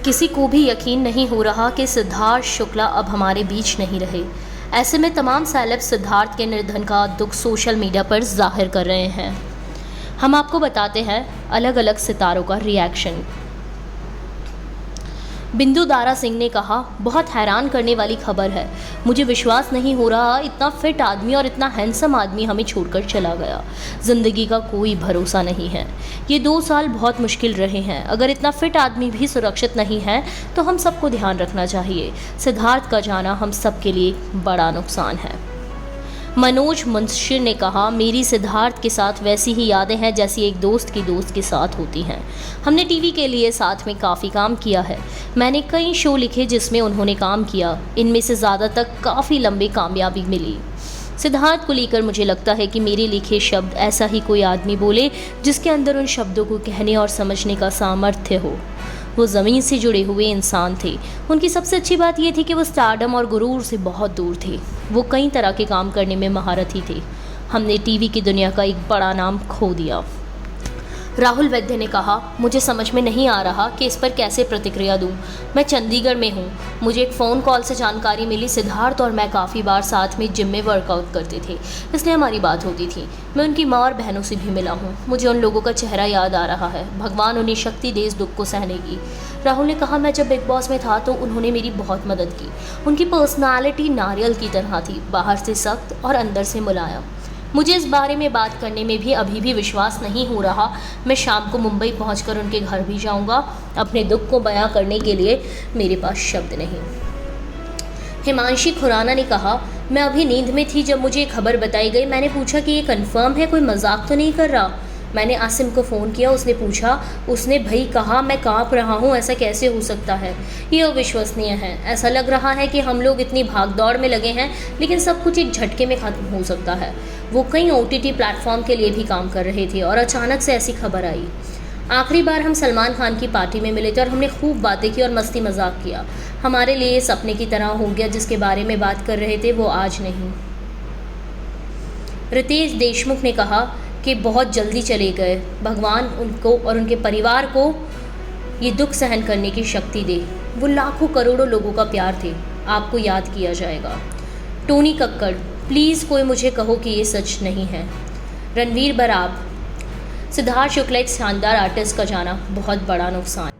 किसी को भी यकीन नहीं हो रहा कि सिद्धार्थ शुक्ला अब हमारे बीच नहीं रहे। ऐसे में तमाम सेलेब सिद्धार्थ के निधन का दुख सोशल मीडिया पर जाहिर कर रहे हैं। हम आपको बताते हैं अलग अलग सितारों का रिएक्शन। बिंदु दारा सिंह ने कहा, बहुत हैरान करने वाली खबर है। मुझे विश्वास नहीं हो रहा, इतना फिट आदमी और इतना हैंडसम आदमी हमें छोड़कर चला गया। ज़िंदगी का कोई भरोसा नहीं है। ये 2 साल बहुत मुश्किल रहे हैं। अगर इतना फिट आदमी भी सुरक्षित नहीं है तो हम सबको ध्यान रखना चाहिए। सिद्धार्थ का जाना हम सबके लिए बड़ा नुकसान है। मनोज मुंशी ने कहा, मेरी सिद्धार्थ के साथ वैसी ही यादें हैं जैसी एक दोस्त की दोस्त के साथ होती हैं। हमने टीवी के लिए साथ में काफ़ी काम किया है। मैंने कई शो लिखे जिसमें उन्होंने काम किया। इनमें से ज़्यादातर काफ़ी लंबी कामयाबी मिली। सिद्धार्थ को लेकर मुझे लगता है कि मेरे लिखे शब्द ऐसा ही कोई आदमी बोले जिसके अंदर उन शब्दों को कहने और समझने का सामर्थ्य हो। वो ज़मीन से जुड़े हुए इंसान थे। उनकी सबसे अच्छी बात यह थी कि वो स्टारडम और गुरूर से बहुत दूर थे। वो कई तरह के काम करने में महारथी थे। हमने टीवी की दुनिया का एक बड़ा नाम खो दिया। राहुल वैद्य ने कहा, मुझे समझ में नहीं आ रहा कि इस पर कैसे प्रतिक्रिया दूं। मैं चंडीगढ़ में हूं। मुझे एक फ़ोन कॉल से जानकारी मिली सिद्धार्थ और मैं काफ़ी बार साथ में जिम में वर्कआउट करते थे, इसलिए हमारी बात होती थी। मैं उनकी माँ और बहनों से भी मिला हूं। मुझे उन लोगों का चेहरा याद आ रहा है। भगवान उन्हें शक्ति दे इस दुख को सहने की। राहुल ने कहा, मैं जब बिग बॉस में था तो उन्होंने मेरी बहुत मदद की। उनकी पर्सनालिटी नारियल की तरह थी, बाहर से सख्त और अंदर से मुलायम। मुझे इस बारे में बात करने में भी अभी भी विश्वास नहीं हो रहा। मैं शाम को मुंबई पहुंचकर उनके घर भी जाऊंगा। अपने दुख को बयां करने के लिए मेरे पास शब्द नहीं। हिमांशी खुराना ने कहा, मैं अभी नींद में थी जब मुझे खबर बताई गई। मैंने पूछा कि ये कंफर्म है, कोई मजाक तो नहीं कर रहा। मैंने आसिम को फ़ोन किया, उसने पूछा, उसने भाई कहा, मैं काँप रहा हूँ, ऐसा कैसे हो सकता है? ये अविश्वसनीय है। ऐसा लग रहा है कि हम लोग इतनी भागदौड़ में लगे हैं, लेकिन सब कुछ एक झटके में ख़त्म हो सकता है। वो कई OTT प्लेटफॉर्म के लिए भी काम कर रहे थे और अचानक से ऐसी खबर आई। आखिरी बार हम सलमान खान की पार्टी में मिले थे और हमने खूब बातें की और मस्ती मजाक किया। हमारे लिए सपने की तरह हो गया। जिसके बारे में बात कर रहे थे वो आज नहीं। रितेश देशमुख ने कहा कि बहुत जल्दी चले गए। भगवान उनको और उनके परिवार को ये दुख सहन करने की शक्ति दे। वो लाखों करोड़ों लोगों का प्यार थे। आपको याद किया जाएगा। टोनी कक्कड़, प्लीज़ कोई मुझे कहो कि ये सच नहीं है। रणवीर बराब, सिद्धार्थ शुक्ला एक शानदार आर्टिस्ट का जाना बहुत बड़ा नुकसान